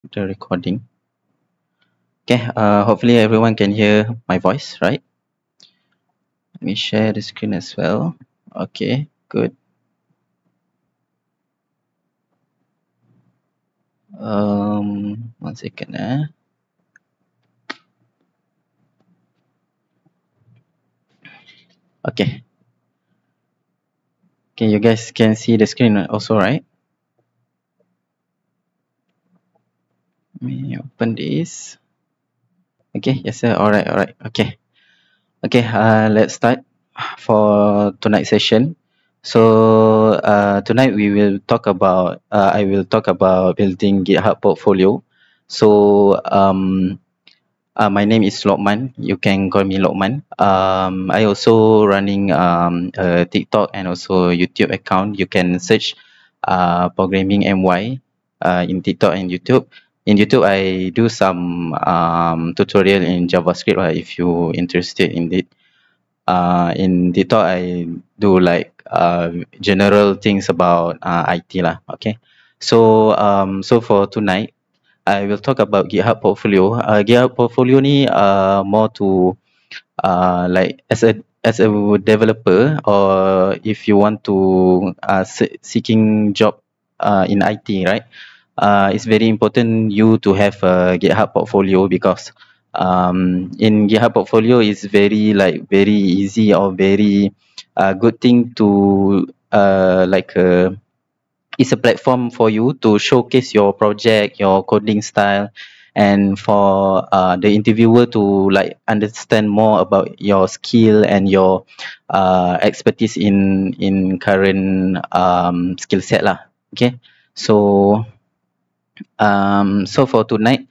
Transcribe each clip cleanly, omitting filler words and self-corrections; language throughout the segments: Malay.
The recording. Okay, hopefully everyone can hear my voice, right? Let me share the screen as well. Okay, good. One second. Okay. Okay, you guys can see the screen also, right? Let me open this. Okay, yes sir. Alright, alright. Okay. Okay, let's start for tonight's session. So tonight we will talk about I will talk about building GitHub portfolio. So my name is Lokman. You can call me Lokman. I also running a TikTok and also YouTube account. You can search programming MY in TikTok and YouTube. In YouTube, I do some tutorial in JavaScript. If you interested in it. In TikTok, I do like general things about IT lah. Okay. So for tonight, I will talk about GitHub portfolio. GitHub portfolio ni more to like as a developer, or if you want to seeking job in IT, right? It's very important you to have a GitHub portfolio, because in GitHub portfolio is very like very easy or very good thing to like it's a platform for you to showcase your project, your coding style, and for the interviewer to like understand more about your skill and your expertise in current skill set lah. Okay, so so for tonight,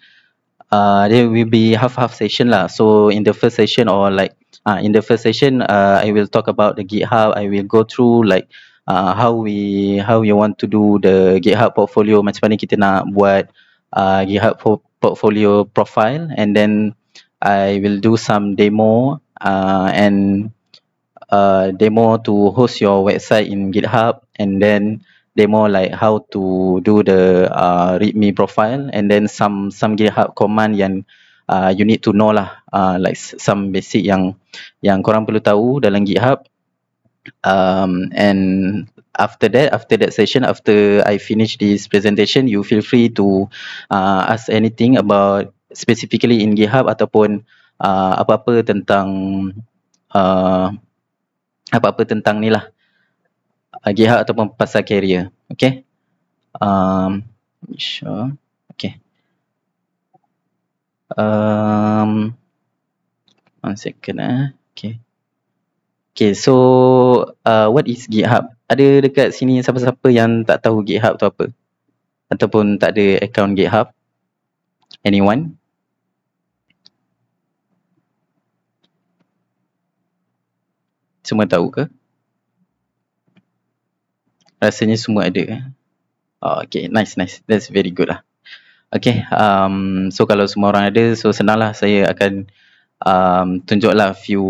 there will be half session lah. So in the first session, or like in the first session, I will talk about the GitHub. I will go through like how we want to do the GitHub portfolio, macam mana kita nak buat GitHub portfolio profile, and then I will do some demo and demo to host your website in GitHub, and then demo like how to do the readme profile, and then some GitHub command yang you need to know lah, like some basic yang korang perlu tahu dalam GitHub. And after that session, after I finish this presentation, you feel free to ask anything about specifically in GitHub, ataupun apa-apa tentang uh, apa-apa tentang ni lah, GitHub ataupun pasal career. Okay. Sure. Okay. One second. Okay. Okay, so what is GitHub? Ada dekat sini siapa-siapa yang tak tahu GitHub tu apa? Ataupun tak ada account GitHub? Anyone? Semua tahu ke? Rasanya semua ada. Oh, okay, nice. That's very good lah. Okay, so kalau semua orang ada, so senang lah, saya akan tunjuklah few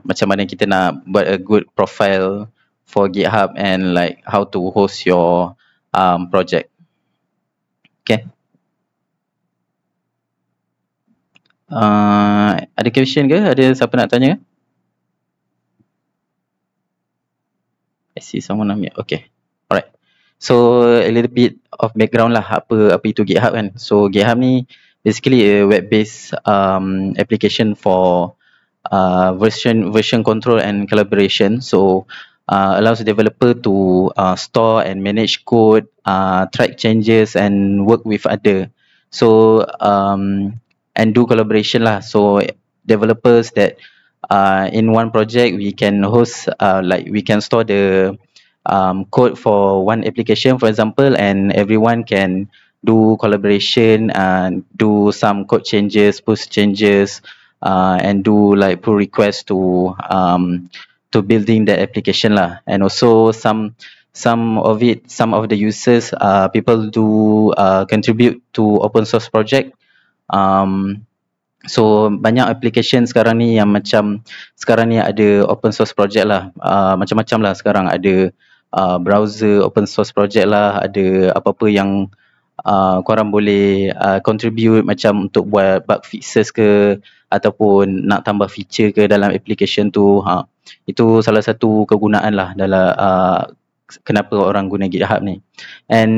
macam mana kita nak buat a good profile for GitHub, and like how to host your project. Okay. Ada question ke? Ada siapa nak tanya? I see someone unmute. Okay. Alright. So a little bit of background lah, apa itu GitHub kan. So GitHub ni basically a web-based application for version control and collaboration. So allows developer to store and manage code, track changes, and work with other. So and do collaboration lah. So developers that in one project, we can host like we can store the code for one application, for example, and everyone can do collaboration and do some code changes, push changes, and do like pull requests to building the application lah. And also some of the users, people do contribute to open source project. So banyak application sekarang ni yang macam sekarang ni ada open source project lah, macam-macam lah sekarang. Ada browser open source project lah, ada apa-apa yang korang boleh contribute macam untuk buat bug fixes ke ataupun nak tambah feature ke dalam application tu. Itu salah satu kegunaan lah dalam kenapa orang guna GitHub ni. And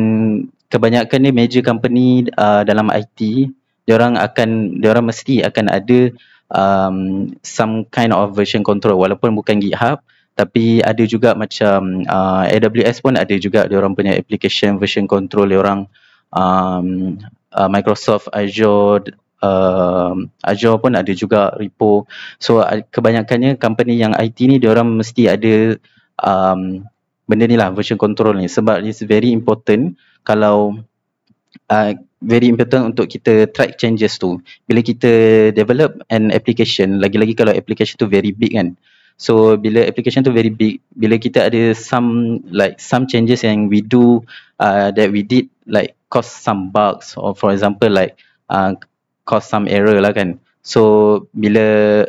kebanyakan ni major company dalam IT, diorang mesti akan ada some kind of version control, walaupun bukan GitHub, tapi ada juga macam AWS pun ada juga diorang punya application version control diorang. Microsoft Azure pun ada juga repo. So kebanyakannya company yang IT ni diorang mesti ada benda ni lah, version control ni, sebab it's very important kalau very important untuk kita track changes tu bila kita develop an application, lagi-lagi kalau application tu very big kan. So bila application tu very big, bila kita ada some changes yang we do that we did like cause some bugs, or for example like cause some error lah kan. So bila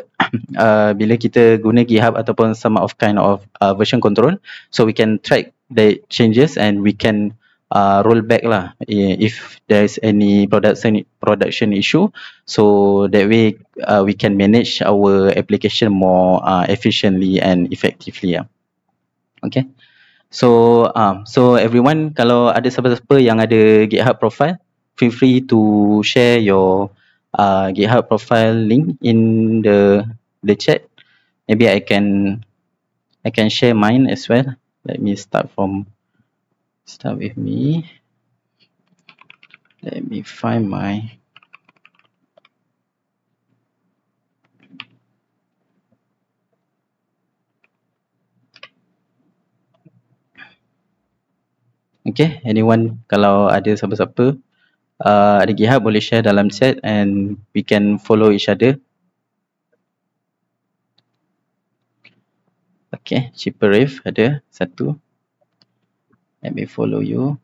kita guna GitHub ataupun some of kind of version control, so we can track the changes and we can roll back lah if there is any production issue, so that way we can manage our application more efficiently and effectively. Okay, so everyone, kalau ada siapa-siapa yang ada GitHub profile, feel free to share your GitHub profile link in the chat. Maybe I can share mine as well. Let me start with me. Let me find my okay, anyone kalau ada siapa-siapa ada GitHub boleh share dalam chat and we can follow each other. Okay, Chiperif ada satu. Let me follow you.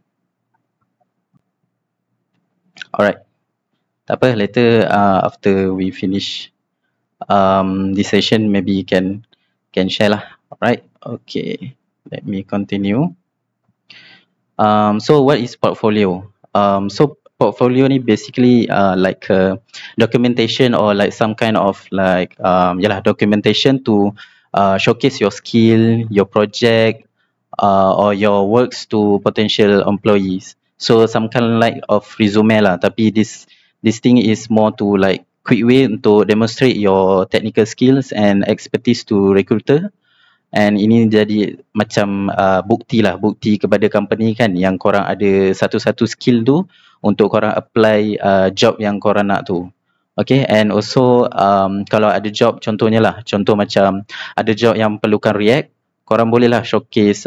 Alright. Tak apa, later after we finish this session, maybe you can share lah. Alright. Okay. Let me continue. So what is portfolio? So portfolio ni basically like a documentation or like some kind of like documentation to showcase your skill, your project, or your works to potential employees. So some kind like of resume lah, tapi this thing is more to like quick way untuk demonstrate your technical skills and expertise to recruiter. And ini jadi macam bukti kepada company kan, yang korang ada satu-satu skill tu untuk korang apply job yang korang nak tu. Okay, and also kalau ada job, contoh macam ada job yang perlukan React, korang bolehlah showcase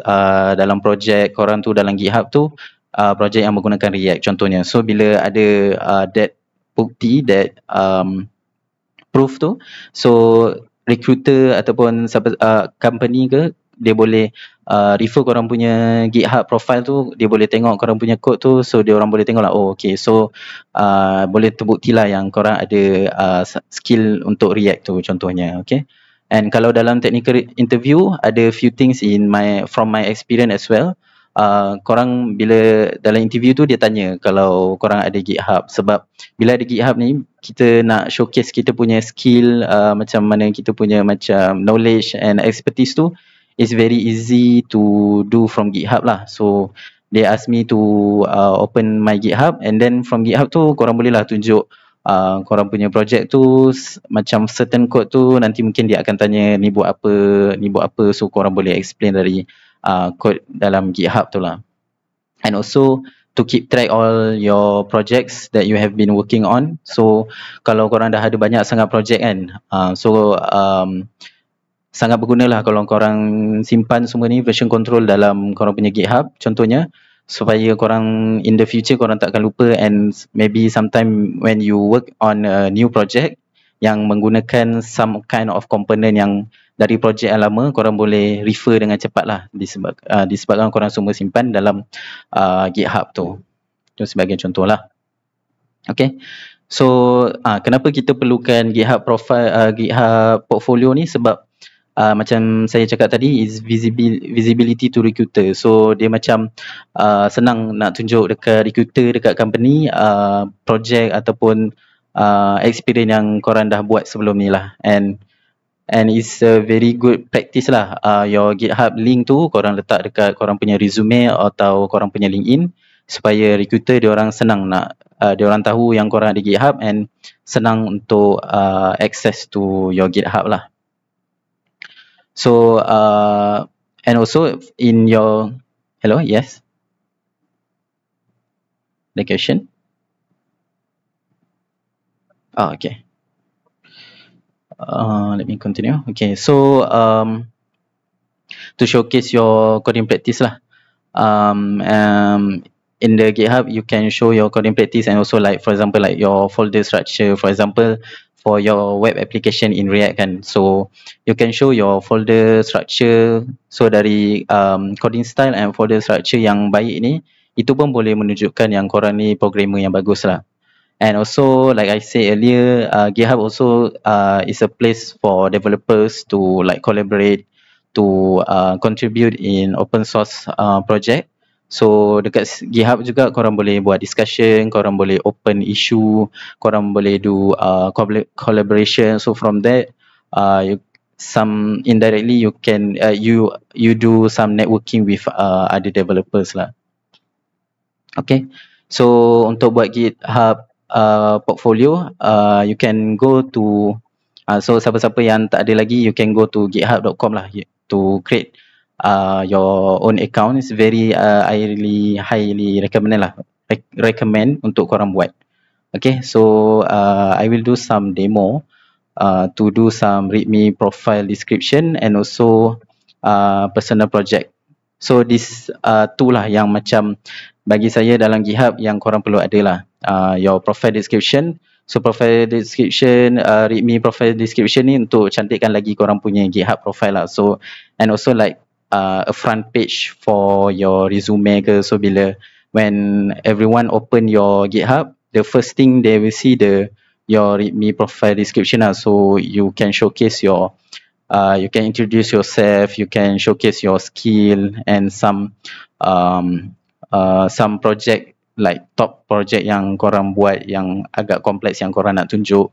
dalam projek korang tu dalam GitHub tu, projek yang menggunakan React contohnya. So bila ada that bukti, that proof tu, so recruiter ataupun company ke, dia boleh refer korang punya GitHub profile tu, dia boleh tengok korang punya code tu, so dia orang boleh tengok lah, oh okay, so boleh terbukti lah yang korang ada skill untuk React tu contohnya. Okay, and kalau dalam technical interview, ada few things from my experience as well. Korang bila dalam interview tu dia tanya kalau korang ada GitHub, sebab bila ada GitHub ni kita nak showcase kita punya skill, macam mana kita punya macam knowledge and expertise tu, is very easy to do from GitHub lah. So they ask me to open my GitHub, and then from GitHub tu korang boleh lah tunjuk korang punya project tu, macam certain code tu nanti mungkin dia akan tanya ni buat apa, so korang boleh explain dari code dalam GitHub tu lah. And also to keep track all your projects that you have been working on. So kalau korang dah ada banyak sangat project kan, sangat berguna lah kalau korang simpan semua ni version control dalam korang punya GitHub contohnya, supaya korang in the future korang takkan lupa, and maybe sometime when you work on a new project yang menggunakan some kind of component yang dari projek yang lama, korang boleh refer dengan cepat lah, disebabkan korang semua simpan dalam GitHub tu. Itu sebagai contoh lah. Okay, so kenapa kita perlukan GitHub profile, GitHub portfolio ni? Sebab macam saya cakap tadi, is visibility to recruiter. So dia macam senang nak tunjuk dekat recruiter, dekat company, project ataupun experience yang korang dah buat sebelum ni lah. And it's a very good practice lah. Your GitHub link tu korang letak dekat korang punya resume atau korang punya LinkedIn, supaya recruiter diorang senang nak diorang tahu yang korang ada GitHub and senang untuk access to your GitHub lah. So and also in your hello, yes, the question. Okay. Let me continue. Okay, so to showcase your coding practice lah. In the GitHub, you can show your coding practice and also like, for example, like your folder structure, for example, for your web application in React kan. So you can show your folder structure. So dari coding style and folder structure yang baik ni, itu pun boleh menunjukkan yang korang ni programmer yang bagus lah. And also, like I said earlier, GitHub also is a place for developers to like collaborate, to contribute in open source project. So dekat GitHub juga korang boleh buat discussion, korang boleh open issue, korang boleh do collaboration. So from that, some indirectly you can you do some networking with other developers lah. Okay, so untuk buat GitHub portfolio, you can go to so siapa-siapa yang tak ada lagi, you can go to github.com lah to create your own account. It's very I really highly recommend lah, recommend untuk korang buat. Okay, so I will do some demo to do some readme profile description and also personal project. So this two lah yang macam bagi saya dalam GitHub yang korang perlu ada lah. Your profile description. So profile description, readme profile description ni untuk cantikkan lagi korang punya GitHub profile lah. So and also like a front page for your resume ke. So bila when everyone open your GitHub, the first thing they will see your readme profile description lah. So you can showcase your you can introduce yourself, you can showcase your skill and some project, like top project yang korang buat yang agak kompleks yang korang nak tunjuk.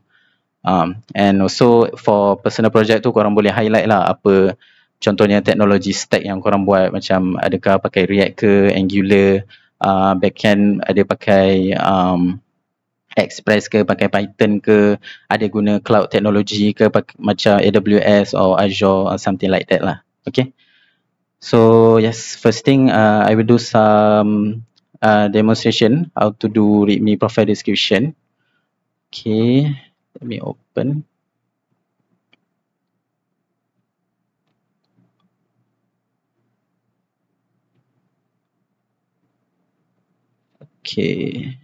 And also for personal project tu korang boleh highlight lah apa contohnya teknologi stack yang korang buat, macam adakah pakai React ke, Angular, backend ada pakai Express ke, pakai Python ke, ada guna cloud technology ke, macam AWS or Azure or something like that lah. Okay, so yes, first thing I will do some demonstration how to do readme profile description. Okay, let me open. Okay.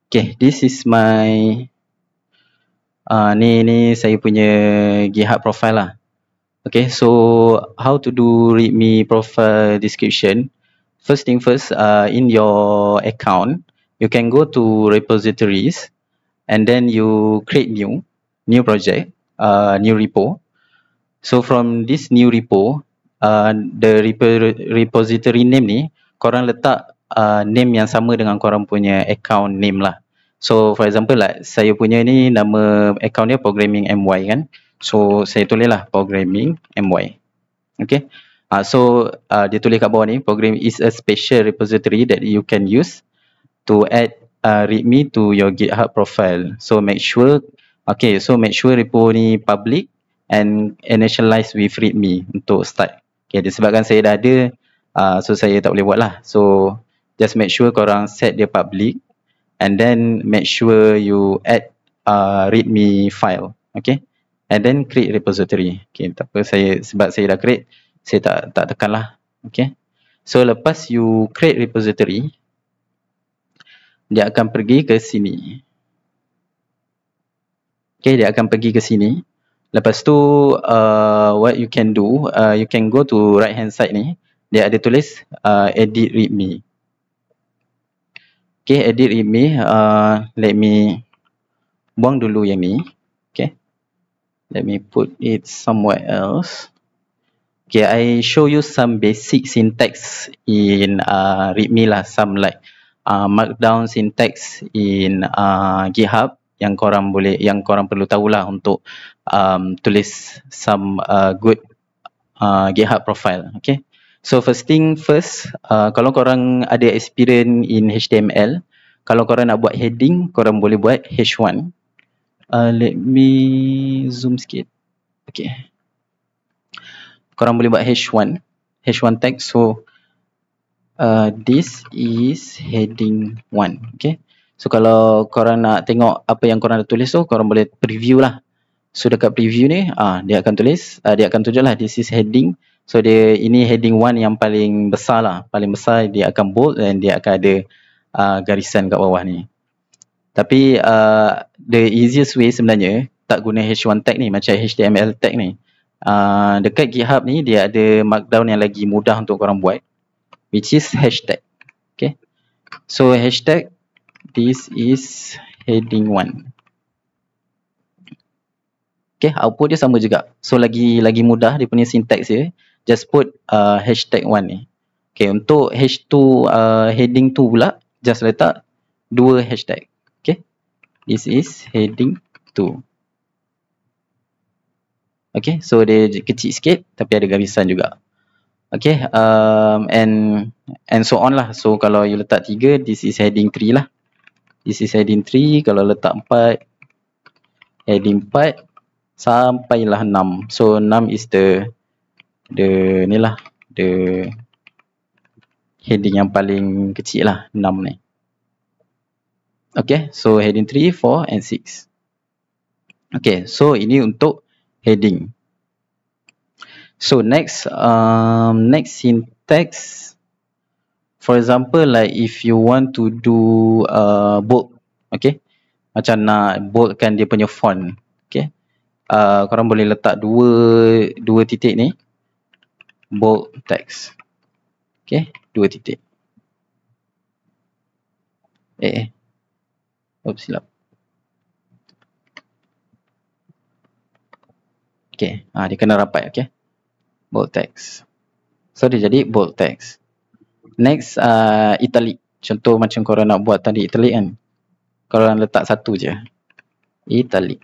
Okay, this is my ni saya punya GitHub profile lah. Okay, so how to do readme profile description. First thing first, in your account, you can go to repositories and then you create new project, new repo. So from this new repo, the repository name ni, korang letak name yang sama dengan korang punya account name lah. So for example like saya punya ni nama account dia Programming MY kan. So saya tulis lah Programming MY. Okay. So dia tulis kat bawah ni, Programming is a special repository that you can use to add readme to your GitHub profile. So make sure repo ni public and initialize with readme untuk start. Okay, disebabkan saya dah ada, so saya tak boleh buat lah. So just make sure korang set dia public and then make sure you add readme file. Okay, and then create repository. Okay, tak apa, sebab saya dah create, saya tak tekan lah. Okay, so lepas you create repository, dia akan pergi ke sini. Okay, dia akan pergi ke sini. Lepas tu what you can do, you can go to right hand side ni, dia ada tulis edit readme. Okay, edit readme, let me buang dulu yang ni. Okay, Let me put it somewhere else. Okay, I show you some basic syntax in README lah, some like markdown syntax in GitHub yang korang perlu tahulah untuk tulis some good GitHub profile. Okay, so first thing first, kalau korang ada experience in HTML, kalau korang nak buat heading, korang boleh buat H1. Let me zoom sikit. Okay, korang boleh buat H1 tag. So this is heading 1. Okay, so kalau korang nak tengok apa yang korang dah tulis tu, korang boleh preview lah. So dekat preview ni dia akan tulis, dia akan tunjuk lah this is heading. So ini heading 1 yang paling besar lah, paling besar. Dia akan bold dan dia akan ada garisan kat bawah ni. Tapi the easiest way sebenarnya tak guna H1 tag ni, macam HTML tag ni. Dekat GitHub ni dia ada markdown yang lagi mudah untuk korang buat, which is hashtag. Okay, so hashtag this is heading 1. Okay, output dia sama juga. So lagi mudah dia punya syntax dia. Just put hashtag 1 ni. Okay, untuk H2 heading 2 pula, just letak 2 hashtag. Okay, this is heading 2. Okay, so dia kecil sikit tapi ada garisan juga. Okay, and so on lah. So kalau you letak 3, this is heading 3 lah. This is heading 3. Kalau letak 4, heading 4 sampailah 6. So 6 is the ni lah, the heading yang paling kecil lah, 6 ni. Okay, so heading 3, 4 and 6. Okay, so ini untuk heading. So next syntax, for example, like if you want to do bold, okay, macam nak boldkan dia punya font. Okay, korang boleh letak dua titik ni, bold text. Okay, 2 titik. Oops, silap. Okay, dia kena rapat. Okay, bold text. So dia jadi bold text. Next, italic. Contoh macam korang nak buat tadi italic kan, korang letak satu je, italic.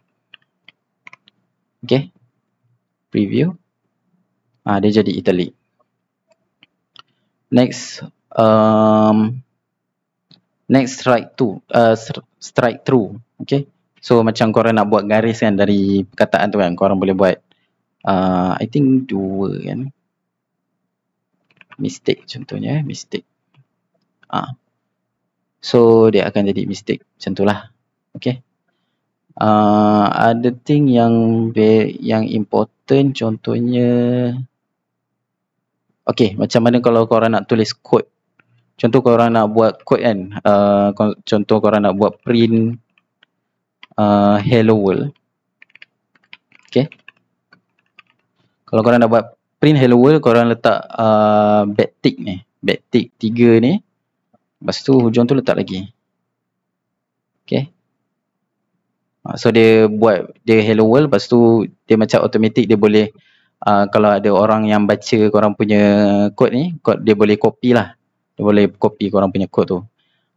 Okay, preview. Dia jadi italic. Next, strike through. Okay, so macam korang nak buat garis kan dari perkataan tu kan, korang boleh buat I think 2 kan, mistake contohnya, mistake. So dia akan jadi mistake macam tu lah. Okay, ada thing yang important, contohnya okay, macam mana kalau korang nak tulis code. Contoh korang nak buat code kan, contoh korang nak buat print hello world. Okay, kalau korang nak buat print hello world, korang letak backtick ni, backtick 3 ni, lepas tu hujung tu letak lagi. Okay, so dia buat dia hello world, lepas tu dia macam automatic, dia boleh kalau ada orang yang baca korang punya code ni, dia boleh copy lah, dia boleh copy korang punya code tu.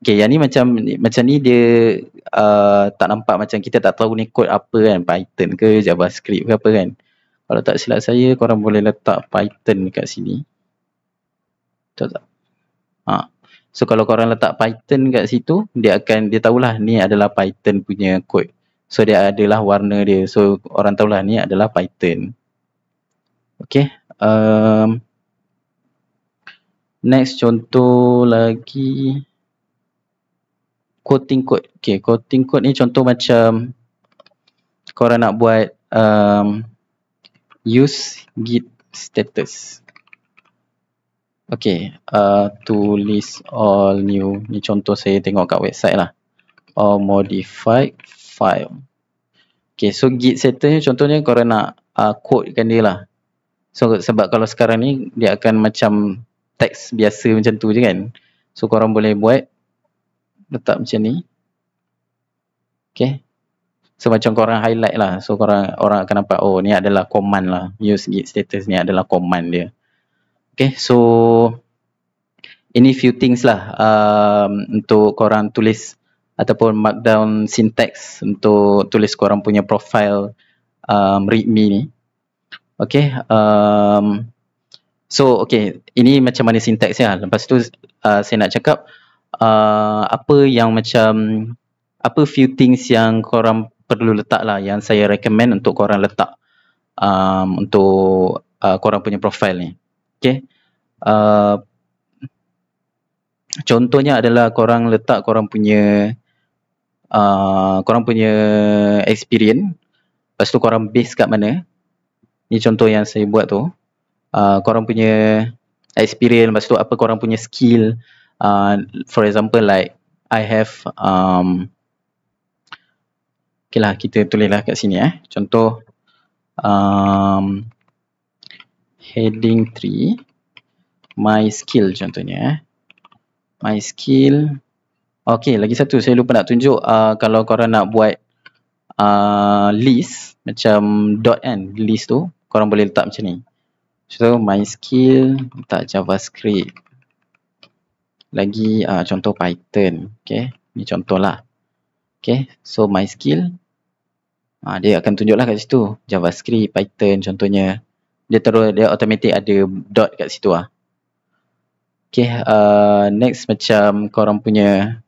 Okay, yang ni macam ni dia tak nampak, macam kita tak tahu ni code apa kan, Python ke JavaScript ke apa kan. Kalau tak silap saya, korang boleh letak Python dekat sini. Betul tak? So kalau korang letak Python kat situ, dia tahulah ni adalah Python punya code. So dia adalah warna dia, so orang tahulah ni adalah Python. Okay, next contoh lagi, quoting code. Okay, quoting code ni contoh macam korang nak buat use git status. Okay, tulis all new. Ni contoh saya tengok kat website lah. Or modified file. Okay, so git status ni contohnya korang nak codekan dia lah. So sebab kalau sekarang ni dia akan macam teks biasa macam tu je kan. So korang boleh buat letak macam ni. Okay, So macam korang highlight lah. So orang akan nampak, oh ni adalah command lah. Use git status ni adalah command dia. Okay, so ini few things lah untuk korang tulis ataupun markdown syntax untuk tulis korang punya profile readme ni. Okay, so okay, ini macam mana syntax ya. Lepas tu saya nak cakap apa yang macam, apa few things yang korang perlu letak lah, yang saya recommend untuk korang letak untuk korang punya profile ni. Okay, contohnya adalah korang letak korang punya experience, lepas tu korang base kat mana. Ni contoh yang saya buat tu, korang punya experience, lepas tu apa korang punya skill. For example like I have okay lah, kita tulislah kat sini contoh heading 3 my skill contohnya my skill. Okay, lagi satu saya lupa nak tunjuk, kalau korang nak buat list macam dot kan, list tu korang boleh letak macam ni. So my skill, letak JavaScript. Lagi contoh Python. Okay, ni contoh lah. Okay, so my skill, dia akan tunjuklah kat situ JavaScript, Python contohnya. Dia automatic ada dot kat situ lah. Okay, next macam korang punya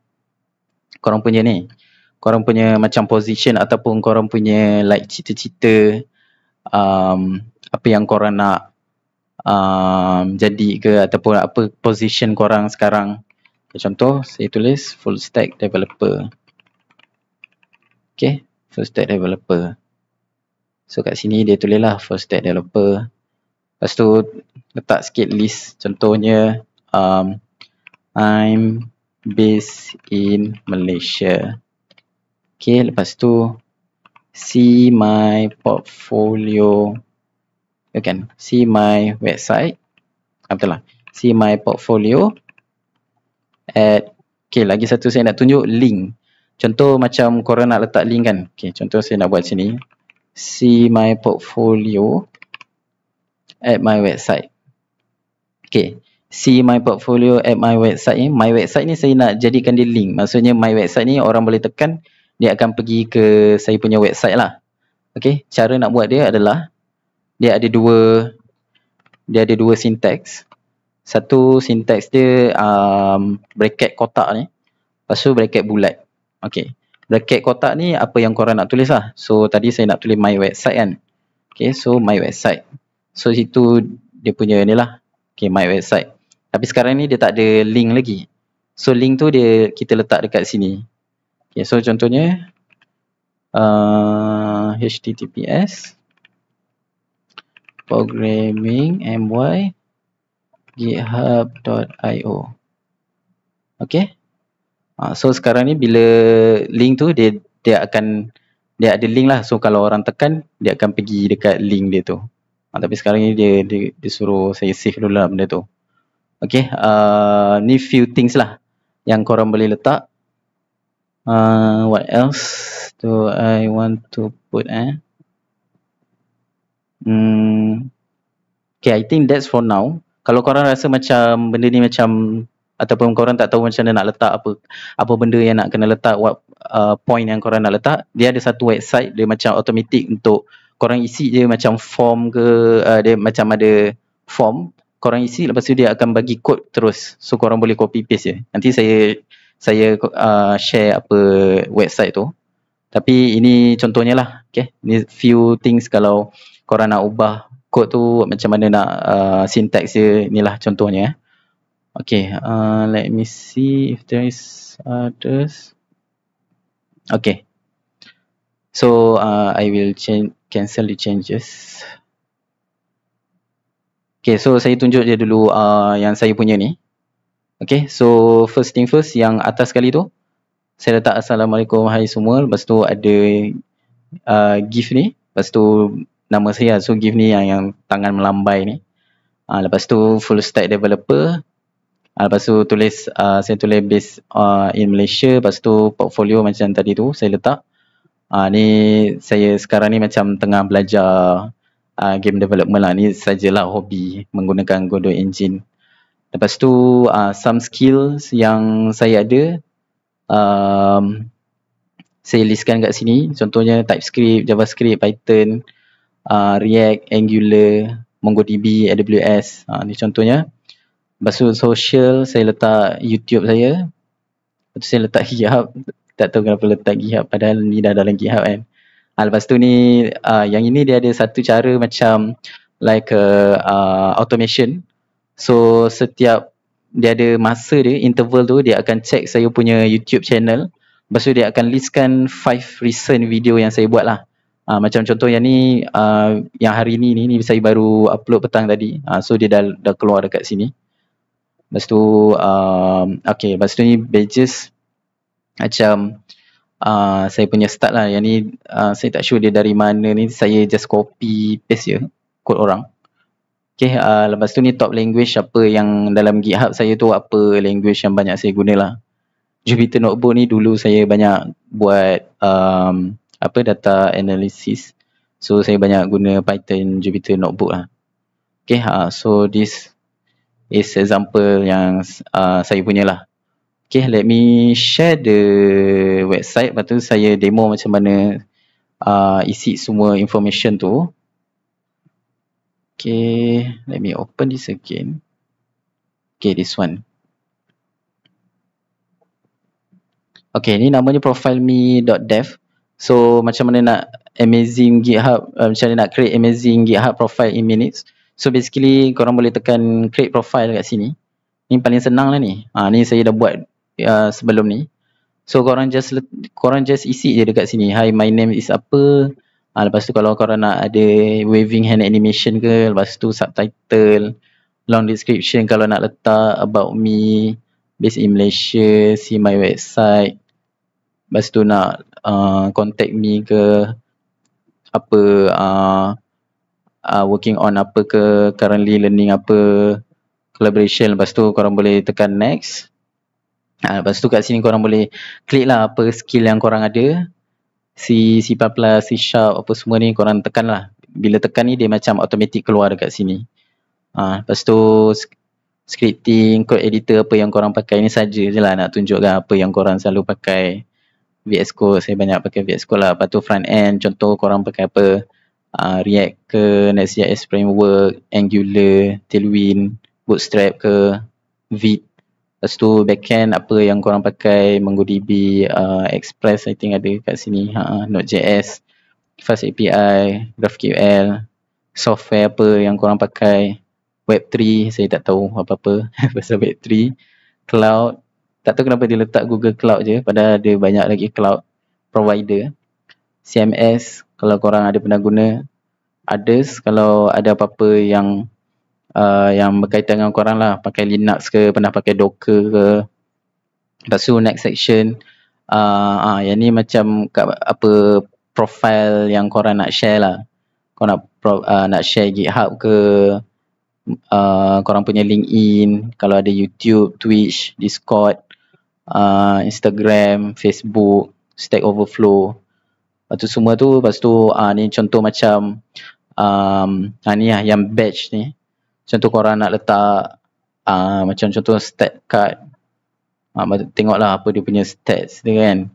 ni, korang punya macam position ataupun korang punya like cita-cita, apa yang korang nak jadi ke, ataupun apa position korang sekarang. Contoh saya tulis full stack developer. Okay, full stack developer. So kat sini dia tulis lah full stack developer. Lepas tu letak sikit list, contohnya I'm based in Malaysia. Okay, lepas tu see my portfolio. Kan, see my website. Betul lah, see my portfolio at. Okay, lagi satu saya nak tunjuk link. Contoh macam korang nak letak link kan. Okay, contoh saya nak buat sini, see my portfolio at my website. Okay, see my portfolio at my website ni. My website ni saya nak jadikan dia link. Maksudnya my website ni orang boleh tekan, dia akan pergi ke saya punya website lah. Okay, cara nak buat dia adalah dia ada dua syntax. Satu syntax dia bracket kotak ni, lepas tu bracket bulat. Okay, bracket kotak ni apa yang korang nak tulis lah. So tadi saya nak tulis my website kan. Okay, so my website. So situ dia punya ni lah. Okay, my website. Tapi sekarang ni dia tak ada link lagi. So link tu kita letak dekat sini. Okay, so contohnya https programming.my.github.io. Okay. So sekarang ni bila link tu dia ada link lah. So kalau orang tekan, dia akan pergi dekat link dia tu. Tapi sekarang ni dia suruh saya save dulu lah benda tu. Okay, ni few things lah yang korang boleh letak. What else do I want to put okay, I think that's for now. Kalau korang rasa macam benda ni macam, ataupun korang tak tahu macam mana nak letak apa benda yang nak kena letak, what point yang korang nak letak, dia ada satu website, dia macam automatic untuk korang isi je macam form ke, dia macam ada form korang isi, lepas tu dia akan bagi kod terus. So korang boleh copy paste je. Nanti saya share apa website tu. Tapi ini contohnya lah. Okay, ni few things kalau korang nak ubah kod tu macam mana nak syntax dia, inilah contohnya. Okay, let me see if there is others. Okay, so I will cancel the changes. Okay, so saya tunjuk je dulu yang saya punya ni. Okay, so first thing first, yang atas sekali tu saya letak Assalamualaikum hai semua. Lepas tu ada GIF ni, lepas tu nama saya. So GIF ni yang tangan melambai ni. Lepas tu full stack developer. Lepas tu saya tulis based in Malaysia. Lepas tu portfolio macam tadi tu saya letak. Ni saya sekarang ni macam tengah belajar game development lah. Ni sajalah hobi menggunakan Godot Engine. Lepas tu some skills yang saya ada, saya listkan kat sini. Contohnya TypeScript, JavaScript, Python, React, Angular, MongoDB, AWS. Ni contohnya. Lepas tu social, saya letak YouTube saya. Lepas tu saya letak GitHub. Tak tahu kenapa letak GitHub padahal ni dah dalam GitHub kan. Lepas tu ni, yang ini dia ada satu cara macam like automation. So setiap dia ada masa dia, interval tu, dia akan check saya punya YouTube channel. Lepas tu dia akan listkan 5 recent video yang saya buat lah. Macam contoh yang ni, yang hari ni saya baru upload petang tadi. So dia dah keluar dekat sini. Lepas tu, okay, lepas tu ni badges macam saya punya start lah. Yang ni saya tak sure dia dari mana ni, saya just copy paste je kod orang. Okay, lepas tu ni top language apa yang dalam GitHub saya tu, apa language yang banyak saya guna lah. Jupyter Notebook ni dulu saya banyak buat data analysis. So saya banyak guna Python Jupyter Notebook lah. Okay, so this is example yang saya punya lah. Okay, let me share the website. Lepas tu saya demo macam mana isi semua information tu. Okay, let me open this again. Okay, this one. Okay, ni namanya profileme.dev. So macam mana nak amazing GitHub, macam mana nak create amazing GitHub profile in minutes. So basically korang boleh tekan create profile kat sini. Ni paling senang lah ni. Ni saya dah buat sebelum ni. So korang just isi je dekat sini. Hi, my name is apa. Lepas tu kalau korang nak ada waving hand animation ke, lepas tu subtitle, long description kalau nak letak about me, based in Malaysia, see my website. Lepas tu nak contact me ke, apa, working on apa ke, currently learning apa, collaboration. Lepas tu korang boleh tekan next. Lepas tu kat sini korang boleh klik lah apa skill yang korang ada. C++, C#, apa semua ni korang tekan lah. Bila tekan ni dia macam automatic keluar dekat sini. Lepas tu scripting, code editor apa yang korang pakai ni saja je lah, nak tunjukkan apa yang korang selalu pakai. VS Code, saya banyak pakai VS Code lah. Lepas tu front end, contoh korang pakai apa, React ke, Next.js Framework, Angular, Tailwind, Bootstrap ke, Vite. Lepas tu backend apa yang korang pakai, MongoDB, Express I think ada kat sini, Node.js, Fast API, GraphQL, software apa yang korang pakai, Web3 saya tak tahu apa-apa pasal Web3, Cloud, tak tahu kenapa dia letak Google Cloud je padahal ada banyak lagi cloud provider, CMS kalau korang ada pernah guna, others kalau ada apa-apa yang berkaitan dengan korang lah, pakai Linux ke, pernah pakai Docker ke. Lepas tu next section, yang ni macam apa profile yang korang nak share lah. Korang nak share GitHub ke, korang punya LinkedIn, kalau ada YouTube, Twitch, Discord, Instagram, Facebook, Stack Overflow. Lepas tu semua tu, lepas tu ni contoh macam ni lah yang batch ni. Contoh korang nak letak macam contoh stat card, tengoklah apa dia punya stats dia kan.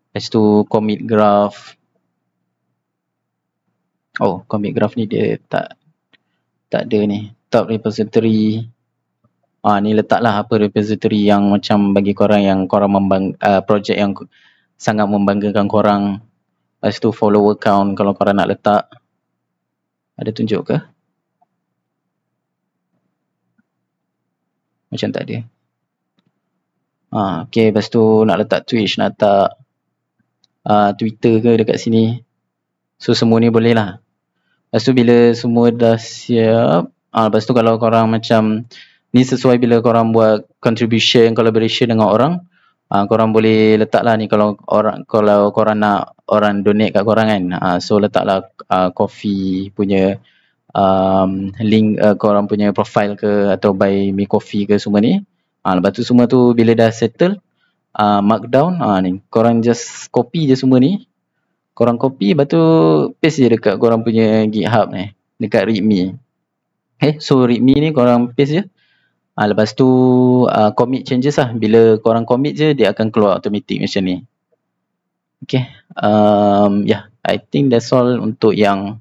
Lepas tu commit graph. Oh, commit graph ni dia tak ada ni. Top repository. Ni letaklah apa repository yang macam bagi korang yang korang project yang sangat membanggakan korang. Lepas tu follower count kalau korang nak letak. Ada tunjuk ke? Macam tak ada. Okay, lepas tu nak letak Twitch, nak letak Twitter ke dekat sini. So semua ni boleh lah. Lepas tu bila semua dah siap, lepas tu kalau korang macam ni sesuai bila korang buat contribution, collaboration dengan orang, korang boleh letak lah ni kalau korang nak orang donate kat korang kan. So letaklah coffee punya link, korang punya profile ke atau buy me coffee ke semua ni. Lepas tu semua tu bila dah settle, markdown, ni korang just copy je semua ni. Korang copy, lepas tu paste je dekat korang punya GitHub ni, dekat readme. So readme ni korang paste je. Lepas tu commit changes lah. Bila korang commit je, dia akan keluar automatic macam ni. Okay. I think that's all untuk yang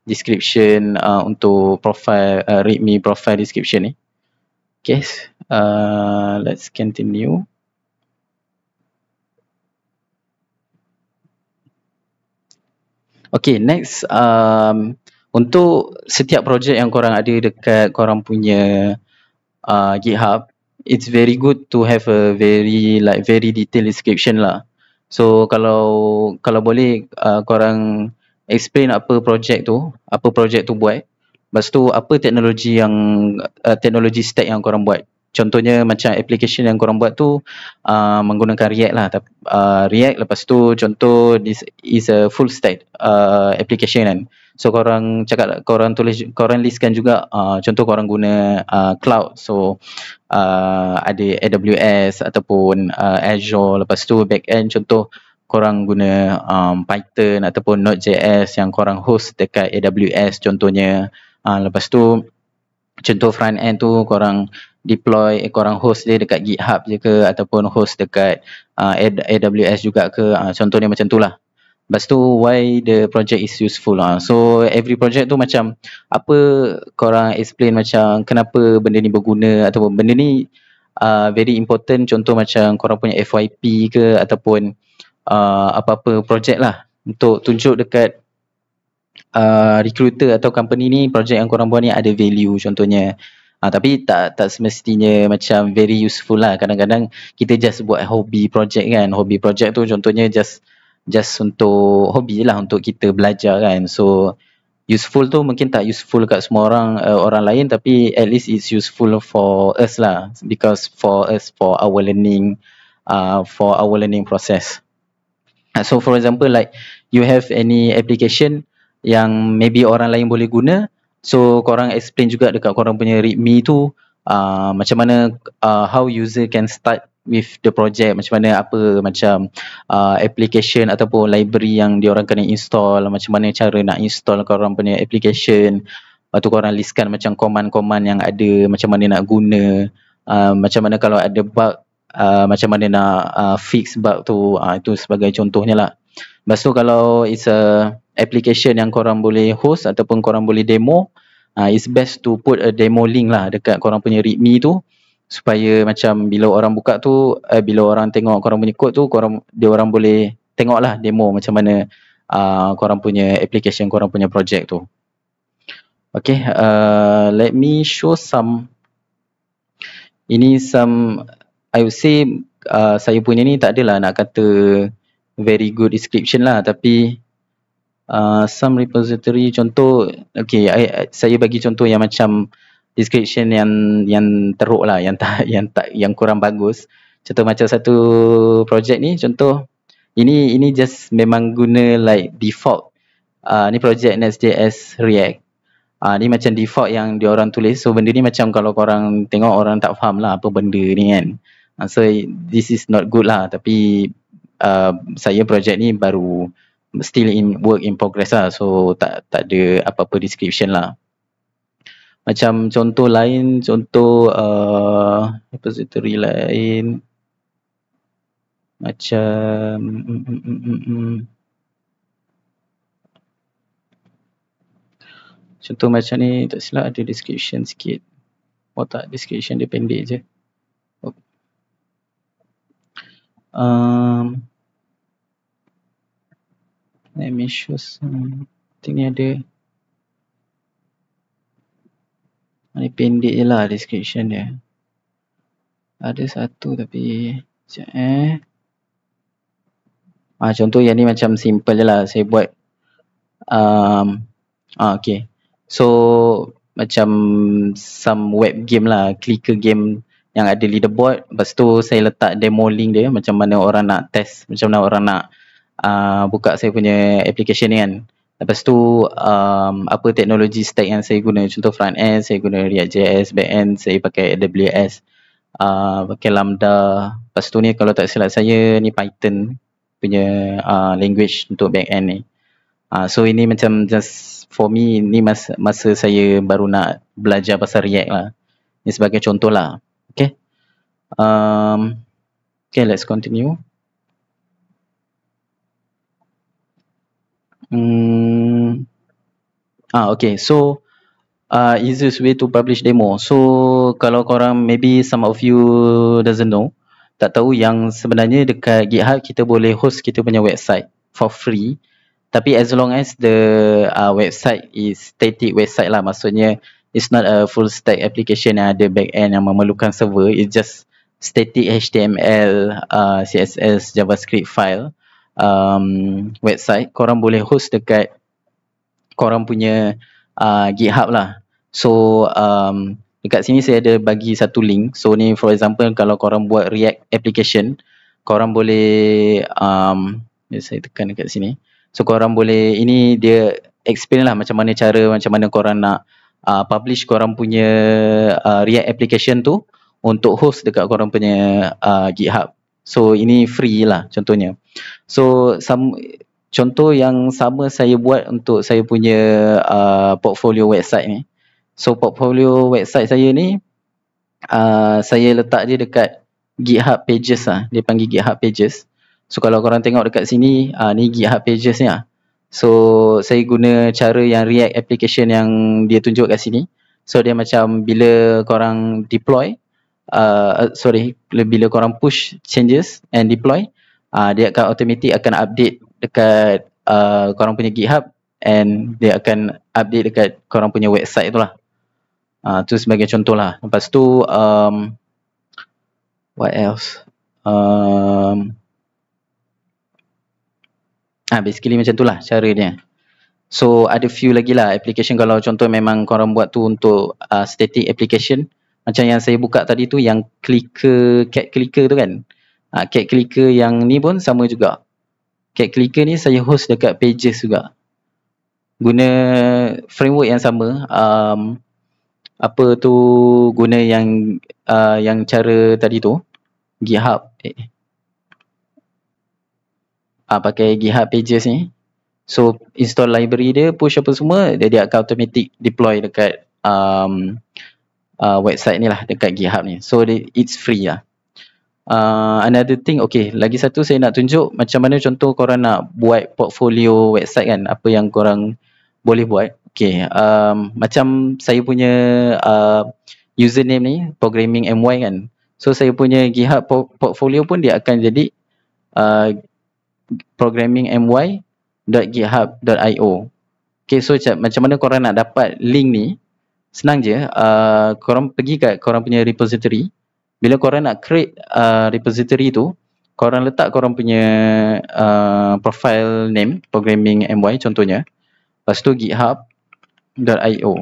description untuk profile readme profile description ni. Okay. Let's continue. Okay, next untuk setiap projek yang korang ada dekat korang punya GitHub, it's very good to have a very detailed description lah. So kalau boleh korang explain apa projek tu buat, lepas tu apa teknologi teknologi stack yang korang buat. Contohnya macam application yang korang buat tu menggunakan React lah. React, lepas tu contoh this is a full stack application kan. So korang listkan juga contoh korang guna cloud. So ada AWS ataupun Azure. Lepas tu backend contoh korang guna Python ataupun Node.js yang korang host dekat AWS contohnya. Lepas tu contoh front end tu korang deploy, korang host dia dekat GitHub je ke ataupun host dekat AWS juga ke, contohnya macam tu lah. Lepas tu why the project is useful so every project tu macam apa korang explain macam kenapa benda ni berguna ataupun benda ni very important. Contoh macam korang punya FYP ke ataupun apa-apa project lah untuk tunjuk dekat recruiter atau company ni project yang korang buat ni ada value contohnya. Tapi tak semestinya macam very useful lah. Kadang-kadang kita just buat hobi project kan. Hobi project tu contohnya just untuk hobi lah, untuk kita belajar kan. So useful tu mungkin tak useful kat semua orang lain, tapi at least it's useful for us lah, because for our learning process. So for example, like you have any application yang maybe orang lain boleh guna, so korang explain juga dekat korang punya readme tu macam mana how user can start with the project, macam mana macam application ataupun library yang diorang kena install, macam mana cara nak install korang punya application. Lepas tu korang listkan macam command-command yang ada, macam mana nak guna, macam mana kalau ada bug, macam mana nak fix bug tu, itu sebagai contohnya lah. Lepas tu kalau it's a application yang korang boleh host ataupun korang boleh demo, it's best to put a demo link lah dekat korang punya readme tu, supaya macam bila orang buka tu, bila orang tengok korang punya code tu, dia orang boleh tengok lah demo macam mana korang punya application, korang punya project tu. Okay, let me show some. Ini I would say saya punya ni tak adalah nak kata very good description lah, tapi some repository contoh, okay, saya bagi contoh yang macam description yang teruk lah, yang kurang bagus. Contoh macam satu project ni, contoh ini just memang guna like default. Ni project Next.js React. Ni macam default yang diorang tulis. So benda ni macam kalau korang tengok, orang tak faham lah apa benda ni kan. So this is not good lah. Tapi saya project ni baru still in work in progress lah. So tak ada apa-apa description lah. Macam contoh lain, contoh repository lain macam contoh macam ni, tak silap ada description sikit. Tak, description dia pendek je. Let me show some. I think ni ada. Ni pendek je lah description dia. Ada satu tapi sekejap contoh yang ni macam simple je lah. Saya buat okay. So macam some web game lah, clicker game yang ada leaderboard. Lepas tu saya letak demo link dia, macam mana orang nak test, macam mana orang nak buka saya punya application ni kan. Lepas tu apa teknologi stack yang saya guna, contoh front end saya guna React.js, back end saya pakai AWS, pakai Lambda. Lepas tu ni kalau tak silap saya ni Python. punya language untuk back-end ni. So ini macam just for me, ni masa saya baru nak belajar pasal React lah. Ini sebagai contoh lah. Okay. Okay, let's continue. Okay, so easiest way to publish demo. So kalau korang, maybe some of you doesn't know, tak tahu yang sebenarnya dekat GitHub kita boleh host kita punya website for free. Tapi as long as the website is static website lah, maksudnya it's not a full stack application yang ada back end yang memerlukan server, it's just static HTML, CSS, JavaScript file website. Korang boleh host dekat korang punya GitHub lah. So dekat sini saya ada bagi satu link. So ni for example, kalau korang buat React application, korang boleh saya tekan dekat sini. So korang boleh, ini dia explain lah macam mana cara, macam mana korang nak publish korang punya React application tu untuk host dekat korang punya GitHub. So ini free lah contohnya. So contoh yang sama saya buat untuk saya punya portfolio website ni. So portfolio website saya ni saya letak dia dekat GitHub Pages lah. Dia panggil GitHub Pages. So kalau korang tengok dekat sini, ni GitHub Pages ni lah. So saya guna cara yang React application yang dia tunjuk kat sini. So dia macam bila korang deploy, bila korang push changes and deploy, dia akan automatic akan update dekat korang punya GitHub, and dia akan update dekat korang punya website tu lah. Tu sebagai contoh lah. Lepas tu what else? Basically macam tu lah cara dia. So ada few lagi lah application. Kalau contoh memang korang buat tu untuk static application, macam yang saya buka tadi tu, yang clicker, cat clicker tu kan. Cat clicker yang ni pun sama juga. Cat clicker ni saya host dekat Pages juga. Guna framework yang sama. Apa tu, guna yang cara tadi tu, GitHub. Pakai GitHub Pages ni. So install library dia, push apa semua, dia akan automatic deploy dekat website ni lah, dekat GitHub ni. So it's free lah. Another thing, okay, lagi satu saya nak tunjuk macam mana contoh korang nak buat portfolio website kan, apa yang korang boleh buat. Okay, macam saya punya username ni Programming MY kan. So saya punya GitHub portfolio pun dia akan jadi programmingmy.github.io. Okay, so macam mana korang nak dapat link ni? Senang je, korang pergi kat korang punya repository. Bila korang nak create repository tu, korang letak korang punya profile name programmingmy contohnya. Lepas tu github.io.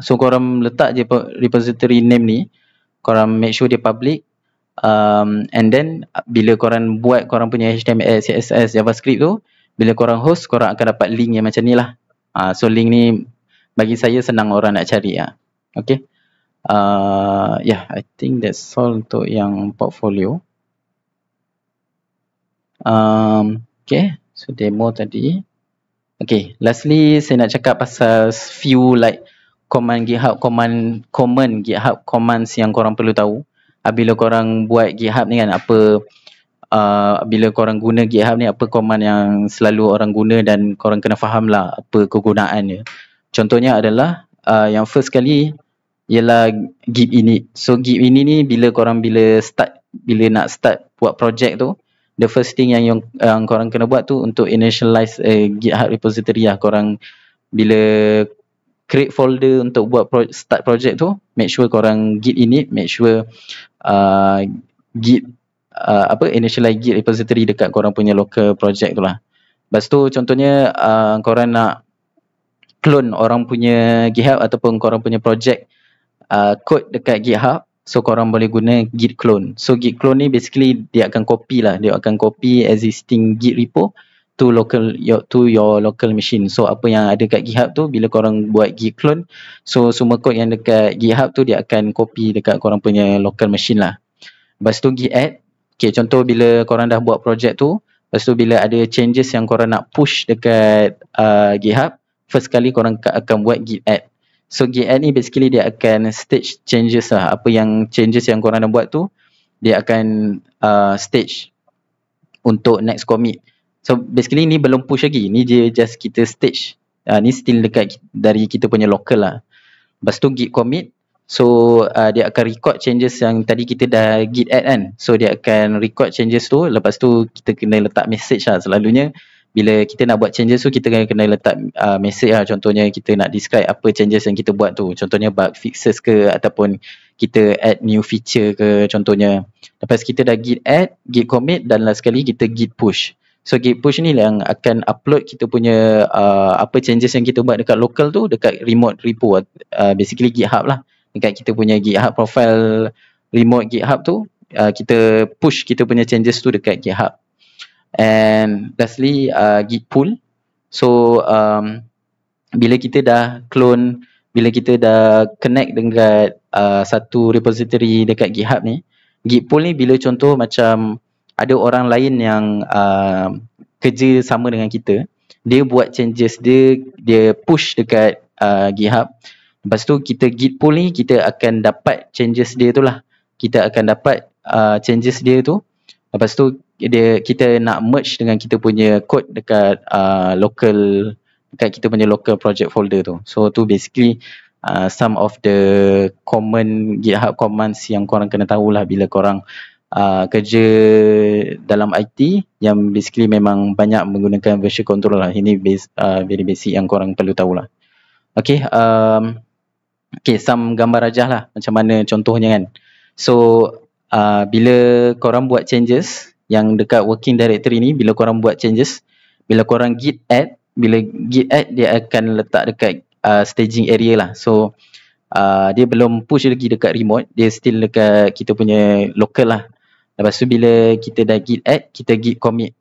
So korang letak je repository name ni, korang make sure dia public. And then bila korang buat korang punya HTML, CSS, JavaScript tu, bila korang host, korang akan dapat link yang macam ni lah. So link ni bagi saya senang orang nak cari lah. Okay. Yeah, I think that's all untuk yang portfolio. Okay, so demo tadi. Okay, lastly saya nak cakap pasal few like command GitHub, common GitHub commands yang korang perlu tahu. Bila korang buat GitHub ni kan, apa bila korang guna GitHub ni, apa command yang selalu orang guna dan korang kena faham lah apa kegunaannya. Contohnya adalah yang first kali ialah git init. So git init ni bila nak start buat project tu, the first thing yang korang kena buat tu untuk initialize GitHub repository lah. Korang bila create folder untuk buat start project tu, make sure korang git init, make sure initialize git repository dekat korang punya local project tu lah. Lepas tu contohnya korang nak clone orang punya GitHub ataupun korang punya project code dekat GitHub, so korang boleh guna git clone. So git clone ni basically dia akan copy lah, dia akan copy existing git repo to your local machine. So apa yang ada kat GitHub tu, bila korang buat git clone, so semua code yang dekat GitHub tu dia akan copy dekat korang punya local machine lah. Lepas tu git add, Okay, contoh bila korang dah buat projek tu, lepas tu bila ada changes yang korang nak push dekat GitHub, first kali korang akan buat git add. So git add ni basically dia akan stage changes lah. Apa yang changes yang korang dah buat tu, dia akan stage untuk next commit. So basically ni belum push lagi, ni dia just kita stage. Ni still dekat dari kita punya local lah. Lepas tu git commit, so dia akan record changes yang tadi kita dah git add kan. So dia akan record changes tu, lepas tu kita kena letak message lah. Selalunya bila kita nak buat changes tu, kita kena letak message lah. Contohnya kita nak describe apa changes yang kita buat tu. Contohnya bug fixes ke, ataupun kita add new feature ke contohnya. Lepas kita dah git add, git commit, dan last sekali kita git push. So git push ni yang akan upload kita punya apa changes yang kita buat dekat local tu dekat remote repo, basically GitHub lah. Dekat kita punya GitHub profile remote GitHub tu, kita push kita punya changes tu dekat GitHub. And lastly git pull. So bila kita dah clone, bila kita dah connect dengan satu repository dekat GitHub ni, git pull ni bila contoh macam ada orang lain yang kerja sama dengan kita, dia buat changes, dia push dekat GitHub. Lepas tu kita git pull ni, kita akan dapat changes dia tu lah. Kita akan dapat changes dia tu. Lepas tu kita nak merge dengan kita punya code dekat local, dekat kita punya local project folder tu. So tu basically some of the common GitHub commands yang korang kena tahulah bila korang kerja dalam IT, yang basically memang banyak menggunakan version control lah. Ini very basic yang korang perlu tahulah. Okay, some gambar rajah lah macam mana contohnya kan. So bila korang buat changes yang dekat working directory ni, bila korang buat changes, bila korang git add, bila git add dia akan letak dekat staging area lah. So dia belum push lagi dekat remote, dia still dekat kita punya local lah. Lepas tu bila kita dah git add, kita git commit.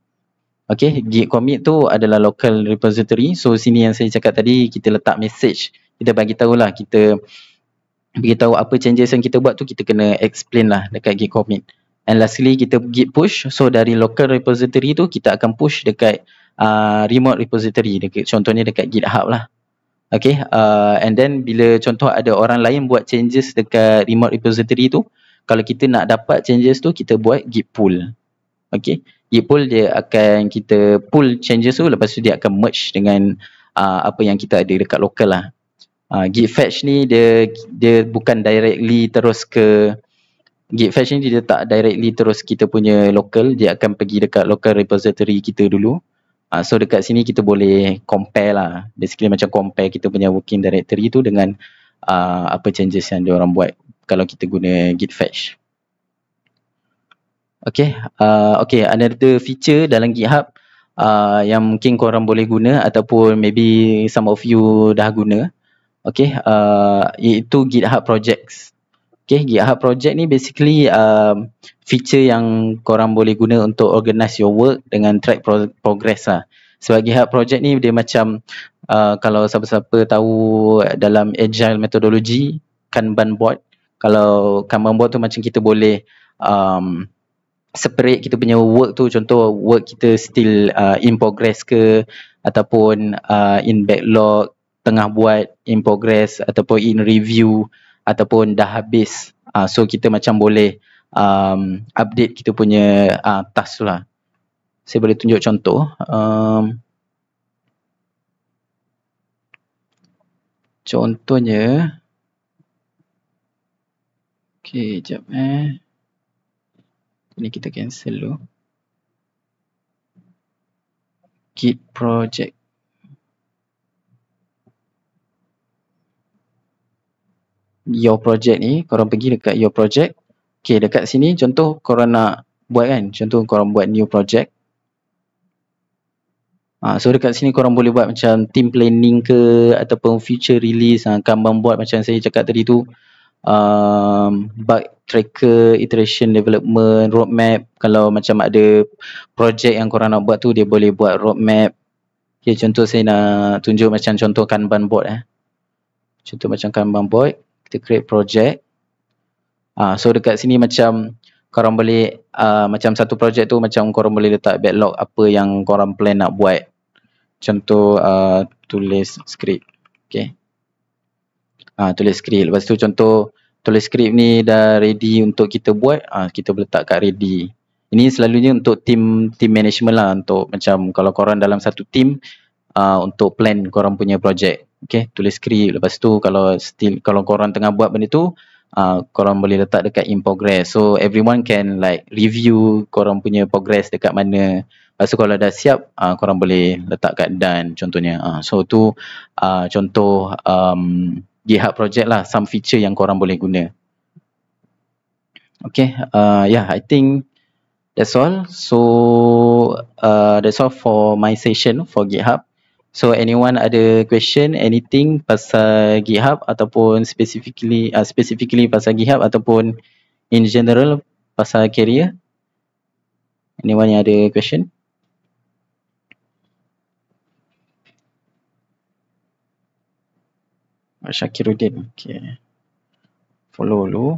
Okay, git commit tu adalah local repository. So sini yang saya cakap tadi, kita letak message, kita bagi tahulah, kita beritahu apa changes yang kita buat tu, kita kena explain lah dekat git commit. And lastly kita git push. So dari local repository tu kita akan push dekat remote repository, contohnya dekat GitHub lah. Okay, and then bila contoh ada orang lain buat changes dekat remote repository tu, kalau kita nak dapat changes tu, kita buat git pull. Okay, git pull dia akan kita pull changes tu, lepas tu dia akan merge dengan apa yang kita ada dekat local lah. Git fetch ni dia bukan directly terus ke, git fetch ni dia tak directly terus kita punya local, dia akan pergi dekat local repository kita dulu. So dekat sini kita boleh compare lah, basically macam compare kita punya working directory tu dengan apa changes yang diorang buat kalau kita guna git fetch. Okay, another feature dalam GitHub yang mungkin korang boleh guna ataupun maybe some of you dah guna, okay, iaitu GitHub Projects. Okay, GitHub Project ni basically feature yang korang boleh guna untuk organize your work dengan track progress lah. Sebab GitHub Project ni dia macam kalau siapa-siapa tahu dalam agile methodology, Kanban board. Kalau Kanban board tu macam kita boleh separate kita punya work tu, contoh work kita still in progress ke, ataupun in backlog, tengah buat, in progress, ataupun in review, ataupun dah habis. So kita macam boleh update kita punya task tu lah. Saya boleh tunjuk contoh. Contohnya, okay, sekejap ini kita cancel dulu. Git project. Your project ni, korang pergi dekat your project. Okay, dekat sini contoh korang nak buat kan, contoh korang buat new project. So dekat sini korang boleh buat macam team planning ke, ataupun future release, Kanban board macam saya cakap tadi tu, bug tracker, iteration development, roadmap. Kalau macam ada project yang korang nak buat tu, dia boleh buat roadmap. Okay, contoh saya nak tunjuk macam contoh Kanban board. Contoh macam Kanban board, kita create project. So dekat sini macam korang boleh macam satu projek tu macam korang boleh letak backlog apa yang korang plan nak buat. Contoh tulis skrip. Okay. Tulis skrip. Lepas tu contoh tulis skrip ni dah ready untuk kita buat, kita letak kat ready. Ini selalunya untuk team management lah, untuk macam kalau korang dalam satu team untuk plan korang punya projek. Okay, tulis skrip. Lepas tu kalau korang tengah buat benda tu, korang boleh letak dekat in progress. So everyone can like review korang punya progress dekat mana. Lepas tu kalau dah siap, korang boleh letak kat done contohnya. So tu contoh GitHub project lah, some feature yang korang boleh guna. Okay, yeah, I think that's all. So that's all for my session for GitHub. So anyone ada question, anything pasal GitHub ataupun specifically pasal GitHub ataupun in general pasal career? Anyone yang ada question? Syakiruddin. Okay. Follow dulu.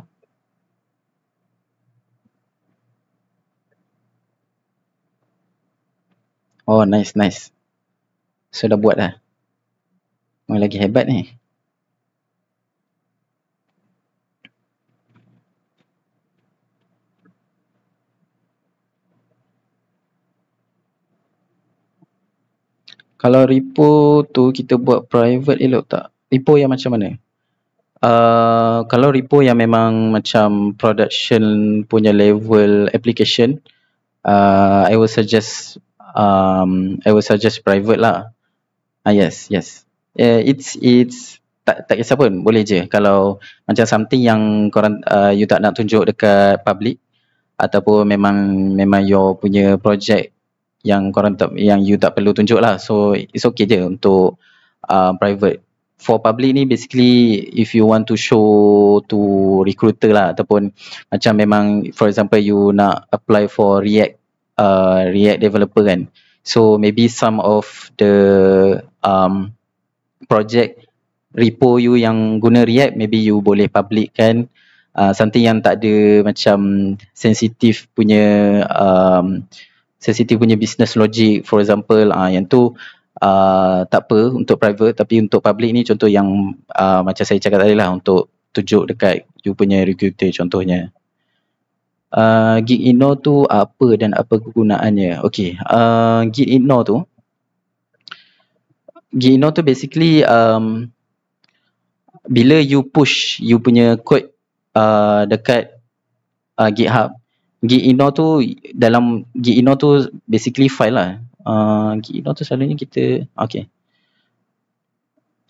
Oh, nice. So dah buat dah. Lagi hebat ni. Kalau repo tu kita buat private elok tak? Repo yang macam mana? Kalau repo yang memang macam production punya level application, I will suggest private lah. Yes. It's tak kisah pun, boleh je. Kalau macam something yang korang you tak nak tunjuk dekat public, ataupun memang your punya project yang you tak perlu tunjuk lah, so it's okay je untuk private. For public ni basically if you want to show to recruiter lah, ataupun macam memang for example you nak apply for React developer kan, so maybe some of the project repo you yang guna React, maybe you boleh public kan, something yang tak ada macam sensitif punya business logic for example, yang tu tak apa untuk private. Tapi untuk public ni contoh yang macam saya cakap tadi lah, untuk tunjuk dekat you punya recruiter contohnya. Git Ignore tu apa dan apa kegunaannya? Okay, Git Ignore tu basically bila you push you punya code dekat GitHub, Git Ignore tu, dalam Git Ignore tu basically file lah. Git Ignore tu selalunya kita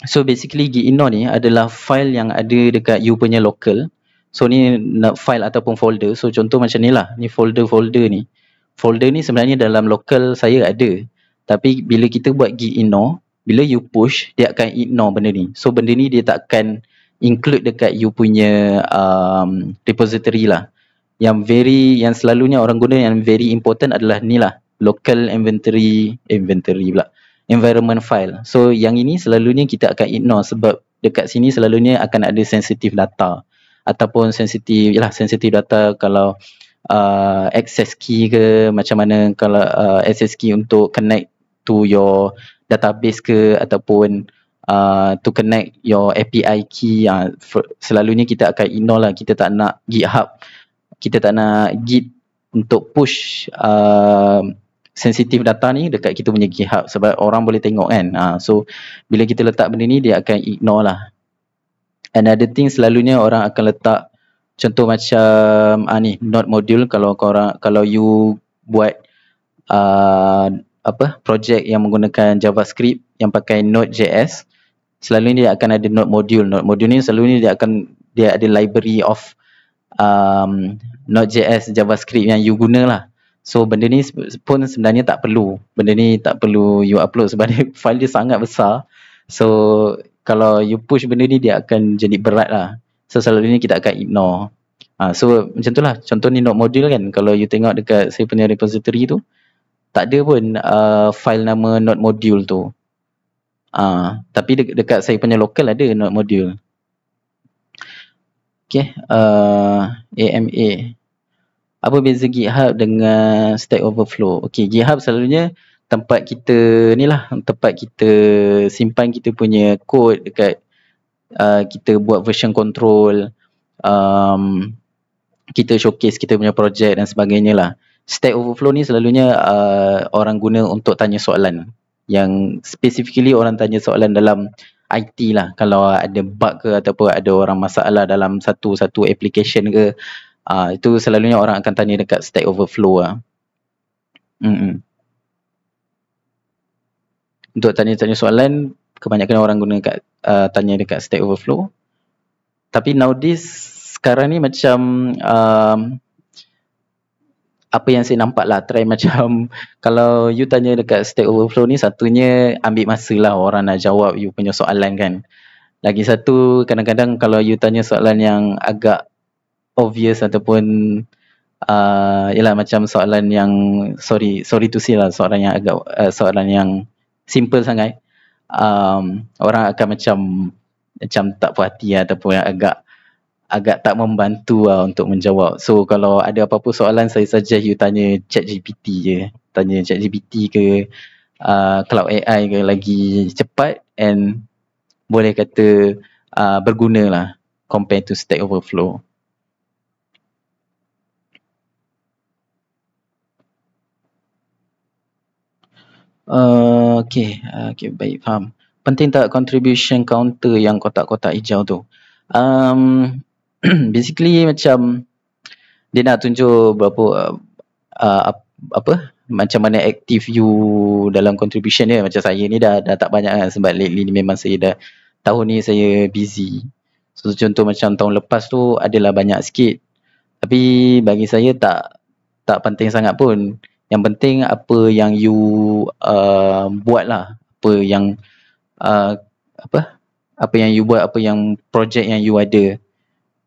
so basically Git Ignore ni adalah file yang ada dekat you punya local. So ni file ataupun folder. So contoh macam ni lah, ni folder ni. Folder ni sebenarnya dalam local saya ada, tapi bila kita buat Git Ignore, bila you push, dia akan ignore benda ni. So benda ni dia tak akan include dekat you punya repository lah. Yang selalunya orang guna yang very important adalah ni lah, local environment file. So yang ini selalunya kita akan ignore sebab dekat sini selalunya akan ada sensitive data ataupun sensitive data. Kalau access key ke macam mana, kalau access key untuk connect to your database ke, ataupun to connect your API key, selalunya kita akan ignore lah. Kita tak nak Git untuk push sensitive data ni dekat kita punya GitHub sebab orang boleh tengok kan. So bila kita letak benda ni, dia akan ignore lah. Another thing, selalunya orang akan letak contoh macam ni node module. Kalau you buat project yang menggunakan JavaScript yang pakai Node.js, selalunya dia akan ada node module. Node module ni selalunya dia ada library of Node.js JavaScript yang you guna lah. So benda ni pun sebenarnya tak perlu. Benda ni tak perlu you upload sebab file dia sangat besar. So kalau you push benda ni, dia akan jadi berat lah. So selalunya kita akan ignore. So macam tu lah. Contoh ni node module kan, kalau you tengok dekat saya punya repository tu, tak ada pun file nama node module tu. Tapi dekat saya punya local ada node module. Okay, AMA. Apa beza GitHub dengan Stack Overflow? Okay, GitHub selalunya tempat kita ni lah, tempat kita simpan kita punya kod dekat kita buat version control, kita showcase kita punya projek dan sebagainya lah. Stack Overflow ni selalunya orang guna untuk tanya soalan, yang specifically orang tanya soalan dalam IT lah. Kalau ada bug ke ataupun ada orang masalah dalam satu application ke, itu selalunya orang akan tanya dekat Stack Overflow lah. Untuk tanya-tanya soalan, kebanyakan orang guna tanya dekat Stack Overflow. Tapi nowadays, sekarang ni macam apa yang saya nampak lah, try macam kalau you tanya dekat Stack Overflow ni, satunya ambil masa lah orang nak jawab you punya soalan kan. Lagi satu, kadang-kadang kalau you tanya soalan yang agak obvious ataupun ialah macam soalan yang sorry to say lah, soalan yang agak soalan yang simple sangat, orang akan macam tak puas hati ataupun agak tak membantu lah untuk menjawab. So kalau ada apa-apa soalan, saya suggest you tanya ChatGPT je. Tanya ChatGPT ke Cloud AI ke, lagi cepat and boleh kata berguna lah compare to Stack Overflow. Okay, baik, faham. Penting tak contribution counter yang kotak-kotak hijau tu? Basically macam dia nak tunjuk berapa macam mana aktif you dalam contribution dia. Macam saya ni dah tak banyak kan, sebab lately ni memang saya dah, tahun ni saya busy. So contoh macam tahun lepas tu adalah banyak sikit, tapi bagi saya tak penting sangat pun. Yang penting apa yang you buat lah, apa yang you buat, apa yang projek yang you ada.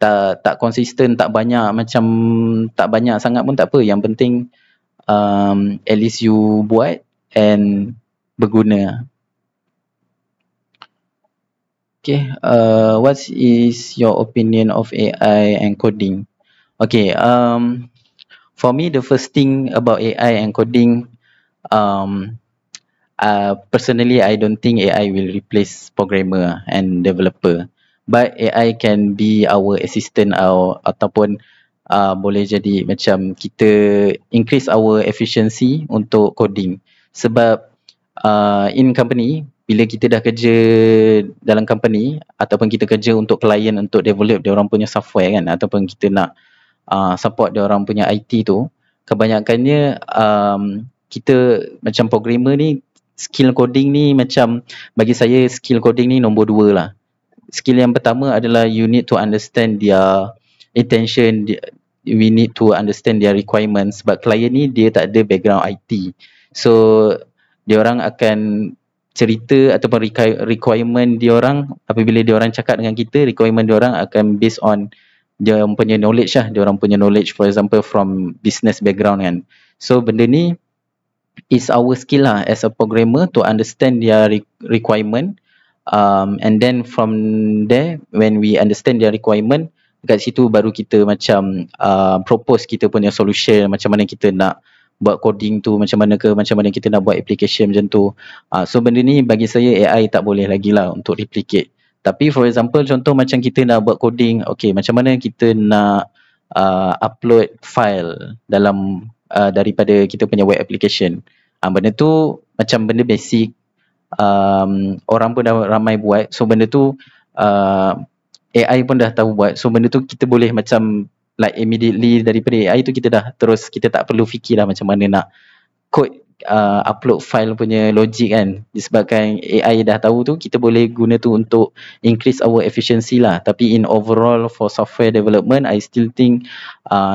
Tak konsisten, tak banyak sangat pun tak apa. Yang penting at least you buat and berguna. Okay, what is your opinion of AI and coding? Okay, for me, the first thing about AI and coding, personally, I don't think AI will replace programmer and developer. But AI can be our assistant ataupun boleh jadi macam kita increase our efficiency untuk coding. Sebab in company, bila kita dah kerja dalam company ataupun kita kerja untuk klien untuk develop dia orang punya software kan, ataupun kita nak support dia orang punya IT tu, kebanyakannya kita macam programmer ni, skill coding ni macam, bagi saya skill coding ni nombor 2 lah. Skill yang pertama adalah you need to understand their intention, we need to understand their requirements. Sebab klien ni dia tak ada background IT, so dia orang akan cerita ataupun requirement dia orang, apabila dia orang cakap dengan kita, requirement dia orang akan based on dia orang punya knowledge lah, dia orang punya knowledge, for example from business background kan. So benda ni is our skill lah as a programmer to understand their requirement, and then from there, when we understand their requirement, kat situ baru kita macam propose kita punya solution, macam mana kita nak buat coding tu, macam mana kita nak buat application macam tu. So benda ni bagi saya AI tak boleh lagi lah untuk replicate. Tapi for example, contoh macam kita nak buat coding, okay, macam mana kita nak upload file dalam daripada kita punya web application. Benda tu macam benda basic, orang pun dah ramai buat. So benda tu AI pun dah tahu buat. So benda tu kita boleh macam like immediately daripada AI tu kita tak perlu fikir lah macam mana nak code upload file punya logic kan. Disebabkan AI dah tahu tu, kita boleh guna tu untuk increase our efficiency lah. Tapi in overall for software development, I still think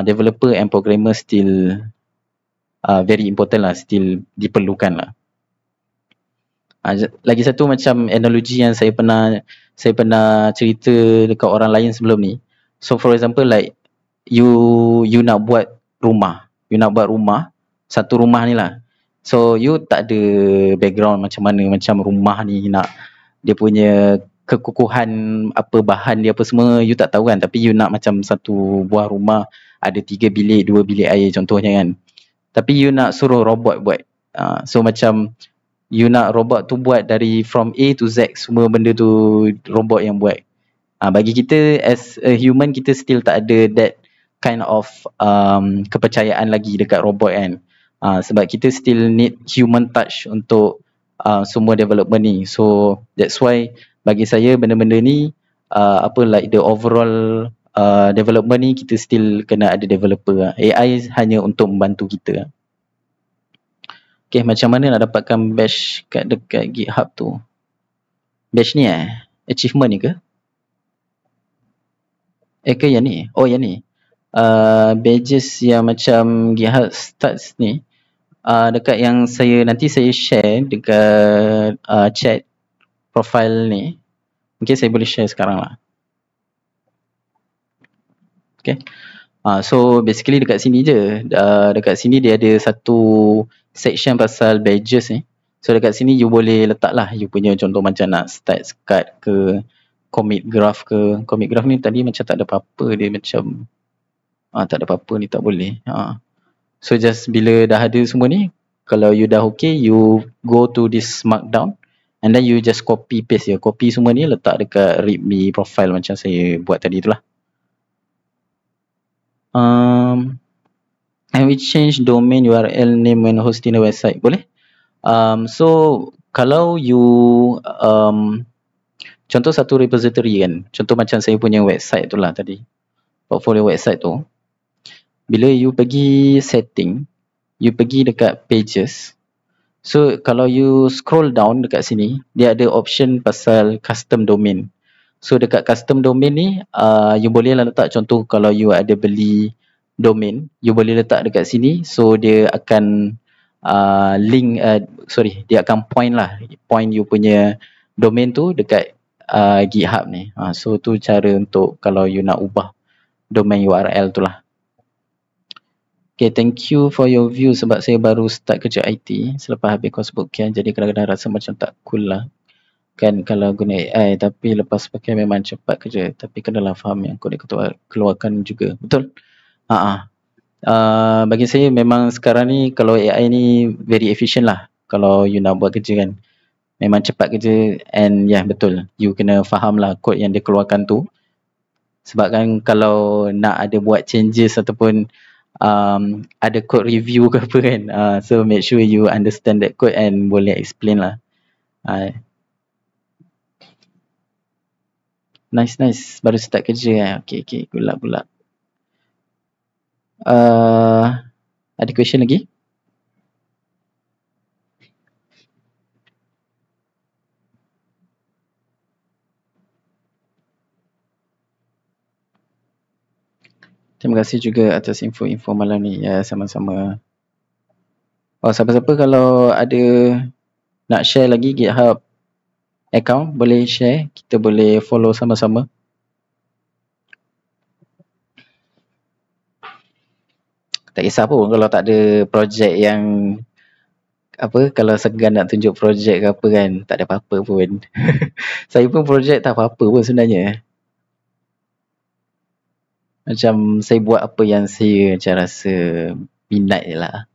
developer and programmer still very important lah, still diperlukan lah. Lagi satu macam analogi yang saya pernah cerita dekat orang lain sebelum ni. So for example like you nak buat rumah, satu rumah ni lah. So you tak ada background macam mana macam rumah ni nak dia punya kekukuhan apa bahan dia apa semua you tak tahu kan, tapi you nak macam satu buah rumah ada 3 bilik 2 bilik air contohnya kan, tapi you nak suruh robot buat. So macam you nak robot tu buat dari from A to Z, semua benda tu robot yang buat. Bagi kita as a human, kita still tak ada that kind of kepercayaan lagi dekat robot kan. Sebab kita still need human touch untuk semua development ni. So that's why bagi saya benda-benda ni like the overall development ni kita still kena ada developer. AI hanya untuk membantu kita. Okay, macam mana nak dapatkan badge dekat GitHub tu? Badge ni achievement ni ke? Ke yang ni? Oh yang ni. Badges yang macam GitHub Stats ni, dekat yang nanti saya share dekat chat profile ni. Okay, saya boleh share sekarang lah. Okay. So basically dekat sini je. Dekat sini dia ada satu section pasal badges ni. So dekat sini you boleh letak lah you punya contoh macam nak stats card ke, commit graph ke. Commit graph ni tadi macam tak ada apa-apa, dia macam tak ada apa-apa ni, tak boleh. So just bila dah ada semua ni, kalau you dah okay, you go to this markdown and then you just copy paste je. Copy semua ni letak dekat readme profile macam saya buat tadi tu lah. And we change domain URL name when hosting a website. Boleh? So kalau you contoh satu repository kan, contoh macam saya punya website tu lah tadi, portfolio website tu, bila you pergi setting, you pergi dekat pages. So kalau you scroll down dekat sini, dia ada option pasal custom domain. So dekat custom domain ni, you boleh lah letak contoh kalau you ada beli domain, you boleh letak dekat sini. So dia akan dia akan point you punya domain tu dekat GitHub ni. So tu cara untuk kalau you nak ubah domain URL tu lah. Okay, thank you for your view. Sebab saya baru start kerja IT selepas habis course bootcamp, jadi kadang-kadang rasa macam tak cool lah kan kalau guna AI, tapi lepas pakai memang cepat kerja, tapi kenalah faham yang kod keluarkan juga. Betul? Bagi saya memang sekarang ni kalau AI ni very efficient lah kalau you nak buat kerja kan. Memang cepat kerja and betul. You kena faham lah kod yang dia keluarkan tu. Sebab kan kalau nak ada buat changes ataupun ada code review ke apa kan, so make sure you understand that code and boleh explain lah. Nice, baru start kerja Okay, good luck. Ada question lagi? Terima kasih juga atas info-info malam ni. Sama-sama. Siapa-siapa kalau ada nak share lagi GitHub account, boleh share. Kita boleh follow sama-sama. Tak kisah pun kalau tak ada projek yang kalau segan nak tunjuk projek ke apa kan, tak ada apa-apa pun. Saya pun projek tak apa-apa pun sebenarnya. Macam saya buat apa yang saya macam rasa minat je lah.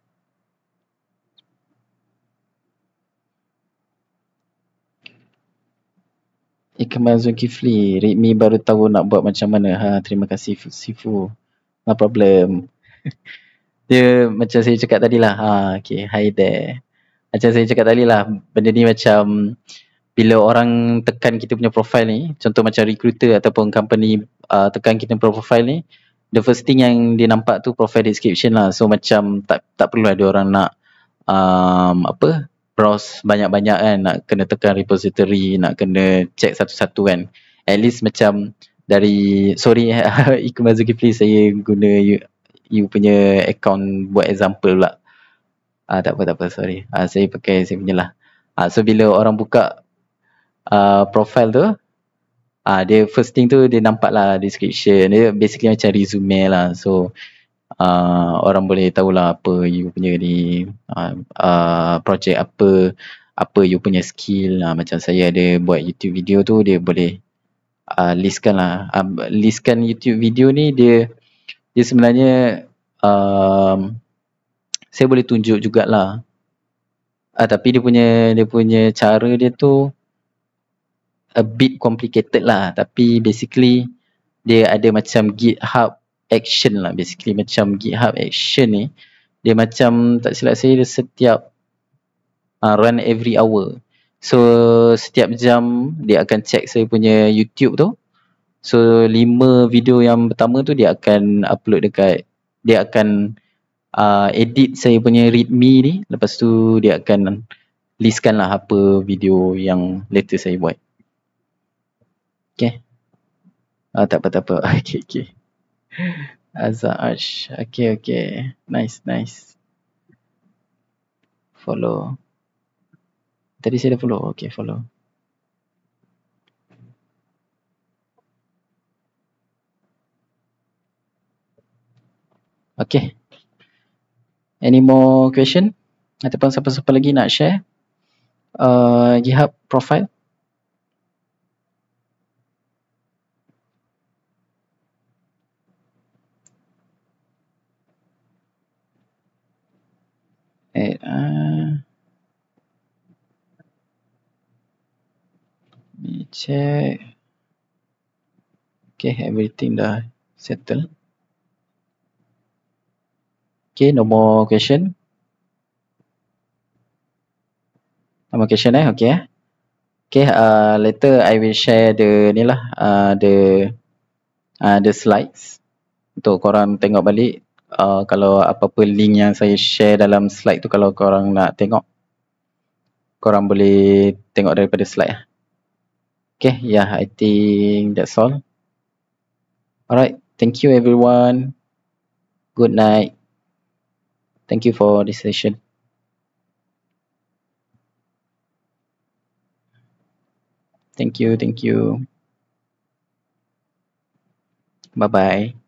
Ikmal Zulkifli, readme baru tahu nak buat macam mana. Terima kasih Sifu. No problem. Dia macam saya cakap tadi lah. Okay, hi there. Macam saya cakap tadi lah, benda ni macam bila orang tekan kita punya profile ni, contoh macam recruiter ataupun company tekan kita punya profile ni, the first thing yang dia nampak tu profile description lah. So macam tak perlu ada orang nak browse banyak-banyak kan, nak kena tekan repository, nak kena check satu-satu kan. At least macam dari, sorry Ikmal Zulkifli, saya guna you punya account buat example pula. Tak apa, sorry. Saya pakai saya punya lah. So bila orang buka profile tu, dia first thing tu dia nampak lah description. Dia basically macam resume lah. So orang boleh tahulah apa you punya ni, projek apa apa you punya skill. Macam saya ada buat YouTube video tu, dia boleh listkan lah. Listkan YouTube video ni dia sebenarnya saya boleh tunjuk jugalah. Tapi dia punya cara dia tu a bit complicated lah. Tapi basically dia ada macam GitHub Action lah. Basically macam GitHub Action ni, dia macam tak silap saya dia setiap run every hour. So setiap jam dia akan check saya punya YouTube tu. So 5 video yang pertama tu dia akan upload dekat, dia akan edit saya punya readme ni. Lepas tu dia akan listkan lah apa video yang later saya buat. Okay. Tak apa. Okay. Azhar Arch. Okay. Nice. Follow. Tadi saya dah follow. Okay, follow. Okay. Any more question? Ataupun siapa-siapa lagi nak share GitHub profile? Let me check. Okay, everything dah settle. Okay, no more question. No more question okay. Okay, later I will share the ni lah, the slides untuk korang tengok balik. Kalau apa-apa link yang saya share dalam slide tu, kalau korang nak tengok, korang boleh tengok daripada slide. Okay, I think that's all. Alright, thank you everyone. Good night. Thank you for this session. Thank you. Bye-bye.